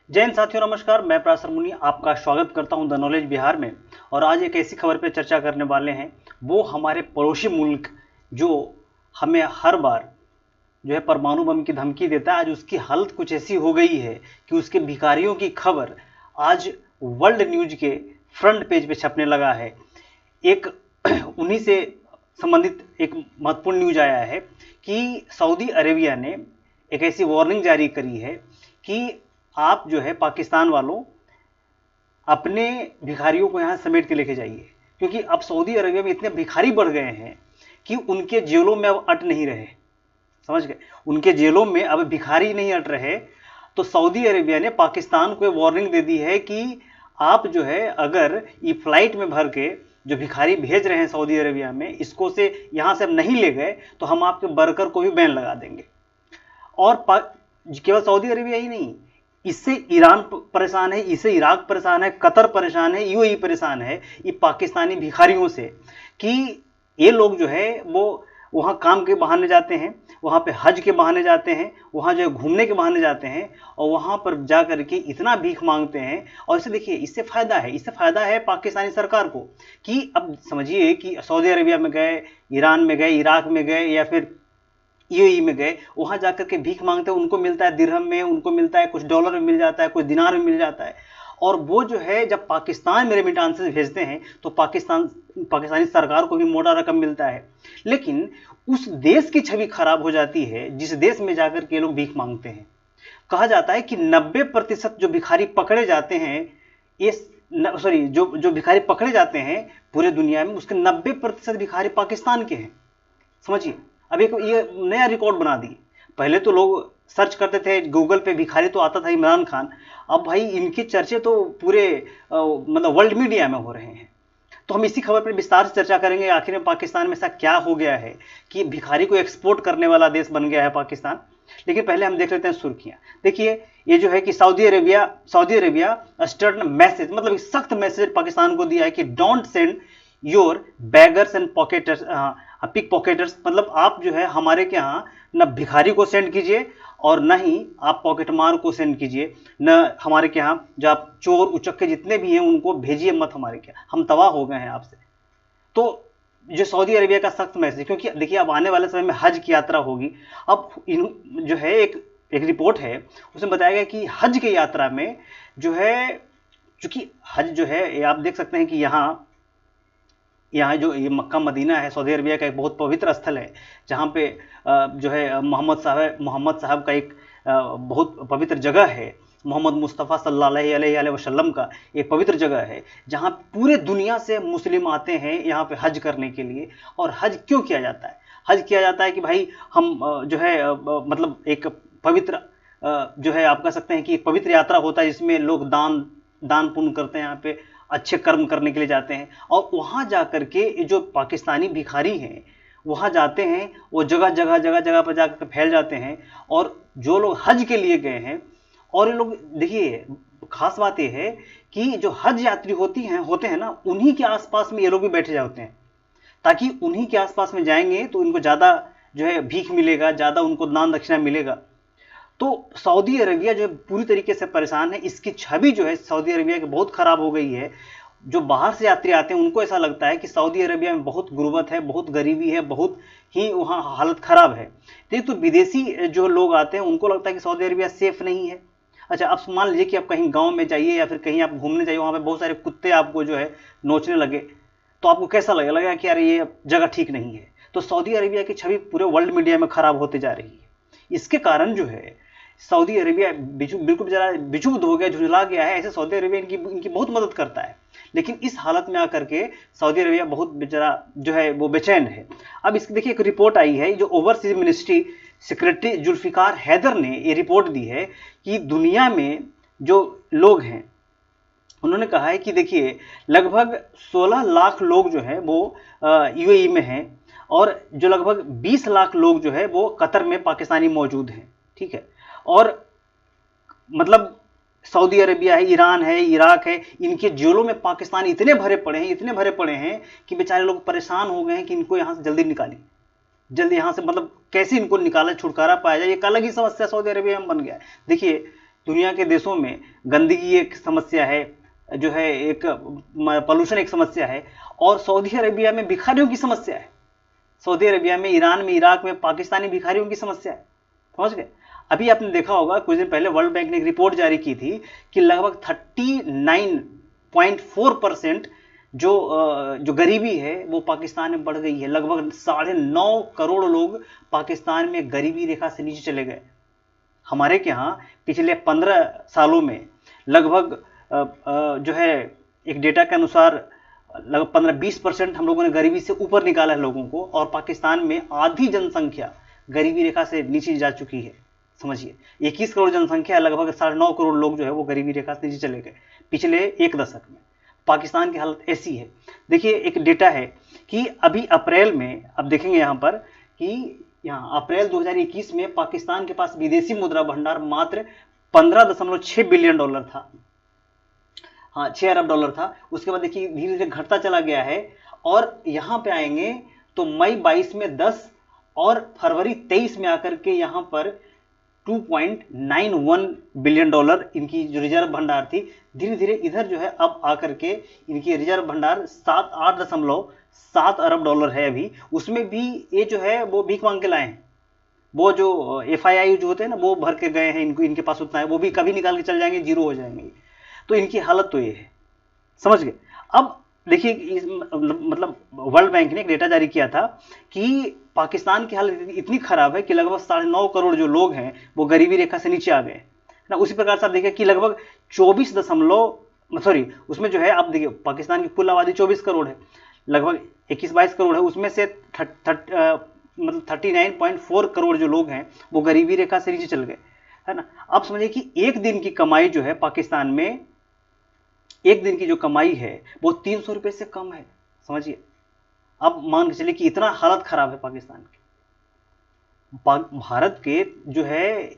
जय हिंद साथियों, नमस्कार। मैं प्रासर मुनि आपका स्वागत करता हूं द नॉलेज बिहार में। और आज एक ऐसी खबर पर चर्चा करने वाले हैं, वो हमारे पड़ोसी मुल्क जो हमें हर बार जो है परमाणु बम की धमकी देता है। आज उसकी हालत कुछ ऐसी हो गई है कि उसके भिखारियों की खबर आज वर्ल्ड न्यूज के फ्रंट पेज पे छपने लगा है। एक उन्हीं से संबंधित एक महत्वपूर्ण न्यूज आया है कि सऊदी अरेबिया ने एक ऐसी वार्निंग जारी करी है कि आप जो है पाकिस्तान वालों अपने भिखारियों को यहाँ समेट के लेके जाइए, क्योंकि अब सऊदी अरेबिया में इतने भिखारी बढ़ गए हैं कि उनके जेलों में अब अट नहीं रहे। समझ गए? उनके जेलों में अब भिखारी नहीं अट रहे। तो सऊदी अरेबिया ने पाकिस्तान को वार्निंग दे दी है कि आप जो है अगर ये फ्लाइट में भर के जो भिखारी भेज रहे हैं सऊदी अरेबिया में, इसको से यहाँ से अब नहीं ले गए तो हम आपके वर्कर को भी बैन लगा देंगे। और केवल सऊदी अरेबिया ही नहीं, इससे ईरान परेशान है, इससे इराक परेशान है, कतर परेशान है, यूएई परेशान है ये पाकिस्तानी भिखारियों से कि ये लोग जो है वो वहाँ काम के बहाने जाते हैं, वहाँ पे हज के बहाने जाते हैं, वहाँ जो है घूमने के बहाने जाते हैं और वहाँ पर जा कर के इतना भीख मांगते हैं। और इसे देखिए, इससे फ़ायदा है पाकिस्तानी सरकार को कि अब समझिए कि सऊदी अरेबिया में गए, ईरान में गए, इराक में गए या फिर यूएई में गए, वहां जाकर के भीख मांगते हैं, उनको मिलता है दिरहम में, उनको मिलता है कुछ डॉलर में मिल जाता है, कुछ दिनार में मिल जाता है। और वो जो है जब पाकिस्तान में रेमिटांसेस भेजते हैं तो पाकिस्तानी सरकार को भी मोटा रकम मिलता है। लेकिन उस देश की छवि खराब हो जाती है जिस देश में जाकर के लोग भीख मांगते हैं। कहा जाता है कि 90% जो भिखारी पकड़े जाते हैं, ये सॉरी जो जो भिखारी पकड़े जाते हैं पूरे दुनिया में, उसके 90% भिखारी पाकिस्तान के हैं। समझिए, अब एक ये नया रिकॉर्ड बना दिए। पहले तो लोग सर्च करते थे गूगल पे, भिखारी तो आता था इमरान खान। अब भाई इनके चर्चे तो पूरे मतलब वर्ल्ड मीडिया में हो रहे हैं। तो हम इसी खबर पर विस्तार से चर्चा करेंगे, आखिर में पाकिस्तान में ऐसा क्या हो गया है कि भिखारी को एक्सपोर्ट करने वाला देश बन गया है पाकिस्तान। लेकिन पहले हम देख लेते हैं सुर्खियां। देखिए, ये जो है कि सऊदी अरेबिया स्टर्न मैसेज, मतलब सख्त मैसेज पाकिस्तान को दिया है कि don't send your beggars and pocketers, pick pocketers, मतलब आप जो है हमारे के यहाँ न भिखारी को सेंड कीजिए और न ही आप पॉकेट मार को सेंड कीजिए, न हमारे के यहाँ जो आप चोर उचक्के जितने भी हैं उनको भेजिए मत हमारे के यहाँ, हम तबाह हो गए हैं आपसे। तो जो सऊदी अरेबिया का सख्त मैसेज, क्योंकि देखिए अब आने वाले समय में हज की यात्रा होगी। अब जो है एक रिपोर्ट है, उसमें बताया गया कि हज की यात्रा में जो है, चूंकि हज जो है आप देख सकते हैं कि यहाँ जो ये मक्का मदीना है सऊदी अरेबिया का एक बहुत पवित्र स्थल है, जहाँ पे जो है मोहम्मद साहब का एक बहुत पवित्र जगह है। मोहम्मद मुस्तफ़ा सल्लल्लाहु अलैहि वसल्लम का एक पवित्र जगह है जहाँ पूरे दुनिया से मुस्लिम आते हैं यहाँ पे हज करने के लिए। और हज क्यों किया जाता है? हज किया जाता है कि भाई हम जो है मतलब एक पवित्र जो है आप कह सकते हैं कि एक पवित्र यात्रा होता है जिसमें लोग दान पुण्य करते हैं, यहाँ पे अच्छे कर्म करने के लिए जाते हैं। और वहाँ जा कर के जो पाकिस्तानी भिखारी हैं वहाँ जाते हैं, वो जगह पर जाकर फैल जाते हैं। और जो लोग हज के लिए गए हैं, और ये लोग देखिए खास बात ये है कि जो हज यात्री होते हैं ना, उन्हीं के आसपास में ये लोग भी बैठे जाते हैं, ताकि उन्हीं के आसपास में जाएंगे तो उनको ज़्यादा जो है भीख मिलेगा, ज़्यादा उनको दान दक्षिणा मिलेगा। तो सऊदी अरेबिया जो है पूरी तरीके से परेशान है। इसकी छवि जो है सऊदी अरेबिया की बहुत खराब हो गई है। जो बाहर से यात्री आते हैं उनको ऐसा लगता है कि सऊदी अरेबिया में बहुत गुर्बत है, बहुत गरीबी है, बहुत ही वहाँ हालत खराब है। तो विदेशी जो लोग आते हैं उनको लगता है कि सऊदी अरेबिया सेफ नहीं है। अच्छा, अब मान लीजिए कि आप कहीं गाँव में जाइए या फिर कहीं आप घूमने जाइए, वहाँ पर बहुत सारे कुत्ते आपको जो है नोचने लगे, तो आपको कैसा लगेगा कि यार ये जगह ठीक नहीं है। तो सऊदी अरेबिया की छवि पूरे वर्ल्ड मीडिया में खराब होते जा रही है। इसके कारण जो है सऊदी अरेबिया बिल्कुल जरा बेचूध हो गया, झुंझला गया है। ऐसे सऊदी अरेबिया इनकी बहुत मदद करता है, लेकिन इस हालत में आकर के सऊदी अरेबिया बहुत बेचारा जो है वो बेचैन है। अब इसकी देखिए एक रिपोर्ट आई है, जो overseas ministry secretary Zulfikar Haider ने ये रिपोर्ट दी है कि दुनिया में जो लोग हैं, उन्होंने कहा है कि देखिए लगभग 16 लाख लोग जो है वो यूएई में हैं, और जो लगभग 20 लाख लोग जो है वो कतर में पाकिस्तानी मौजूद हैं। ठीक है, और मतलब सऊदी अरेबिया है, ईरान है, इराक है, इनके जेलों में पाकिस्तान इतने भरे पड़े हैं कि बेचारे लोग परेशान हो गए हैं कि इनको यहाँ से जल्दी निकालिए, जल्दी यहाँ से, मतलब कैसे इनको निकाला, छुटकारा पाया जाए। एक अलग ही समस्या सऊदी अरेबिया में बन गया है। देखिए, दुनिया के देशों में गंदगी एक समस्या है, जो है एक पोल्यूशन एक समस्या है, और सऊदी अरेबिया में भिखारियों की समस्या है। सऊदी अरेबिया में, ईरान में, इराक में पाकिस्तानी भिखारियों की समस्या है। समझ गए। अभी आपने देखा होगा कुछ दिन पहले वर्ल्ड बैंक ने एक रिपोर्ट जारी की थी कि लगभग 39.4% जो गरीबी है वो पाकिस्तान में बढ़ गई है। लगभग 9.5 करोड़ लोग पाकिस्तान में गरीबी रेखा से नीचे चले गए। हमारे के यहाँ पिछले 15 सालों में लगभग जो है एक डेटा के अनुसार लगभग 15-20% हम लोगों ने गरीबी से ऊपर निकाला है लोगों को, और पाकिस्तान में आधी जनसंख्या गरीबी रेखा से नीचे जा चुकी है। समझिए 21 करोड़ जनसंख्या, लगभग 9.5 करोड़ लोग जो है वो गरीबी रेखा से नीचे चले गए पिछले एक दशक में। पाकिस्तान की हालत ऐसी है। देखिए एक डेटा है कि अभी अप्रैल में, अब देखेंगे यहाँ पर कि यहाँ अप्रैल 2021 में पाकिस्तान के पास विदेशी मुद्रा भंडार मात्र $15.6 बिलियन था। हाँ, 6 अरब डॉलर था। उसके बाद देखिए धीरे धीरे घटता चला गया है, और यहाँ पे आएंगे तो मई 22 में 10 और फरवरी 23 में आकर के यहाँ पर $2.91 बिलियन इनकी जो रिजर्व भंडार थी, धीरे धीरे इधर जो है अब आकर के इनकी रिजर्व भंडार 8.7 अरब डॉलर है अभी। उसमें भी ये जो है वो भीख मांग के लाए हैं। वो जो FII जो होते हैं ना, वो भर के गए हैं, इनके पास उतना है, वो भी कभी निकाल के चल जाएंगे, जीरो हो जाएंगे। तो इनकी हालत तो ये है। समझ गए। अब देखिए मतलब वर्ल्ड बैंक ने एक डेटा जारी किया था कि पाकिस्तान की हालत इतनी खराब है कि लगभग 9.5 करोड़ जो लोग हैं वो गरीबी रेखा से नीचे आ गए ना। उसी प्रकार से आप देखिए कि लगभग 24 उसमें जो है आप देखिए पाकिस्तान की कुल आबादी 24 करोड़ है, लगभग 21-22 करोड़ है, उसमें से 39.4 करोड़ जो लोग हैं वो गरीबी रेखा से नीचे चल गए, है ना। आप समझिए कि एक दिन की कमाई जो है पाकिस्तान में, एक दिन की जो कमाई है वो 300 रुपये से कम है। समझिए, अब मान के चलिए कि इतना हालत खराब है पाकिस्तान की। भारत के जो है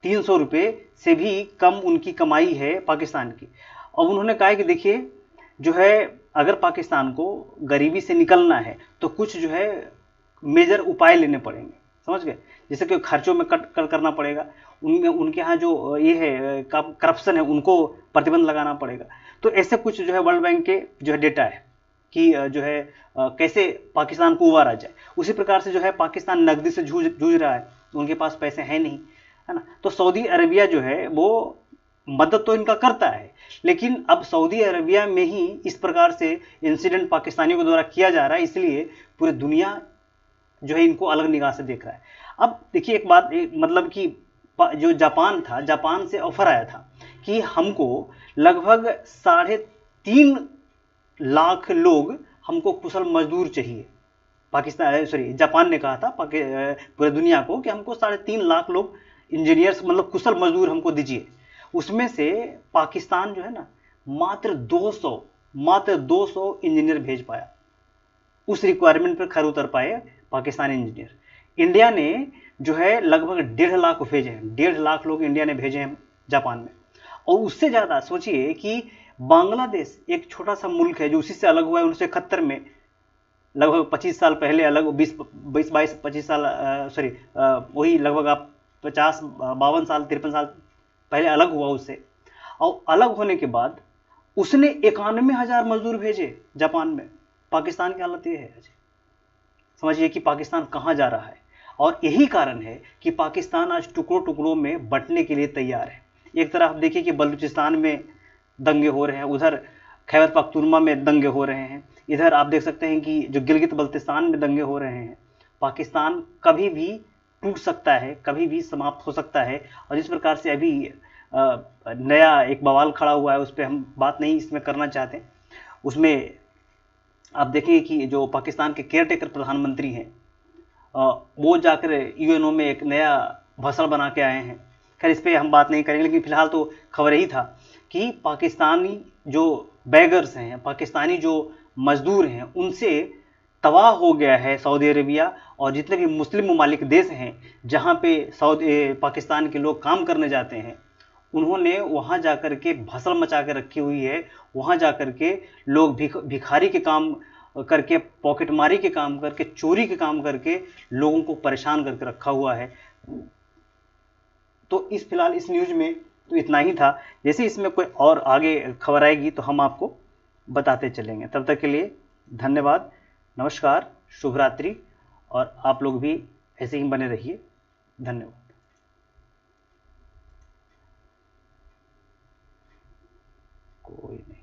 300 रुपये से भी कम उनकी कमाई है पाकिस्तान की। अब उन्होंने कहा है कि देखिए जो है अगर पाकिस्तान को गरीबी से निकलना है तो कुछ जो है मेजर उपाय लेने पड़ेंगे। समझ गए। जैसे कि खर्चों में कट करना पड़ेगा, उनके यहाँ जो ये है करप्शन है उनको प्रतिबंध लगाना पड़ेगा। तो ऐसे कुछ जो है वर्ल्ड बैंक के जो है डेटा है कि जो है कैसे पाकिस्तान को उबारा जाए। उसी प्रकार से जो है पाकिस्तान नकदी से जूझ रहा है, उनके पास पैसे हैं नहीं, है ना। तो सऊदी अरबिया जो है वो मदद तो इनका करता है, लेकिन अब सऊदी अरबिया में ही इस प्रकार से इंसिडेंट पाकिस्तानियों के द्वारा किया जा रहा है, इसलिए पूरी दुनिया जो है इनको अलग निगाह से देख रहा है। अब देखिए एक बात, मतलब कि जो जापान था, जापान से ऑफर आया था कि हमको लगभग 3.5 लाख लोग, हमको कुशल मजदूर चाहिए। जापान ने कहा था पूरे दुनिया को कि हमको 3.5 लाख लोग इंजीनियर्स, मतलब कुशल मजदूर हमको दीजिए। उसमें से पाकिस्तान जो है ना मात्र 200 इंजीनियर भेज पाया। उस रिक्वायरमेंट पर खरे उतर पाए पाकिस्तानी इंजीनियर। इंडिया ने जो है लगभग 1.5 लाख भेजे हैं, 1.5 लाख लोग इंडिया ने भेजे हैं जापान में। और उससे ज़्यादा सोचिए कि बांग्लादेश एक छोटा सा मुल्क है जो उसी से अलग हुआ है 1971 में, लगभग 25 साल पहले अलग, 25 साल वही लगभग आप 52 साल 53 साल पहले अलग हुआ उससे। और अलग होने के बाद उसने 91,000 मजदूर भेजे जापान में। पाकिस्तान की हालत ये है। समझिए कि पाकिस्तान कहाँ जा रहा है। और यही कारण है कि पाकिस्तान आज टुकड़ों टुकड़ों में बंटने के लिए तैयार है। एक तरफ आप देखिए कि बलूचिस्तान में दंगे हो रहे हैं, उधर खैबर पख्तूनख्वा में दंगे हो रहे हैं, इधर आप देख सकते हैं कि जो गिलगित बल्तिस्तान में दंगे हो रहे हैं। पाकिस्तान कभी भी टूट सकता है, कभी भी समाप्त हो सकता है। और जिस प्रकार से अभी नया एक बवाल खड़ा हुआ है, उस पर हम बात नहीं इसमें करना चाहते। उसमें आप देखिए कि जो पाकिस्तान के केयरटेकर प्रधानमंत्री हैं, वो जाकर यूएनओ में एक नया भाषण बना के आए हैं। खैर इस पर हम बात नहीं करेंगे, लेकिन फिलहाल तो खबर यही था कि पाकिस्तानी जो बैगर्स हैं, पाकिस्तानी जो मजदूर हैं, उनसे तबाह हो गया है सऊदी अरेबिया। और जितने भी मुस्लिम ममालिक देश हैं जहाँ पे पाकिस्तान के लोग काम करने जाते हैं, उन्होंने वहाँ जाकर के भसड़ मचा के रखी हुई है। वहाँ जाकर के लोग भिखारी के काम करके, पॉकेटमारी के काम करके, चोरी के काम करके लोगों को परेशान करके रखा हुआ है। तो फिलहाल इस न्यूज में तो इतना ही था। जैसे इसमें कोई और आगे खबर आएगी तो हम आपको बताते चलेंगे। तब तक के लिए धन्यवाद, नमस्कार, शुभ रात्रि, और आप लोग भी ऐसे ही बने रहिए। धन्यवाद।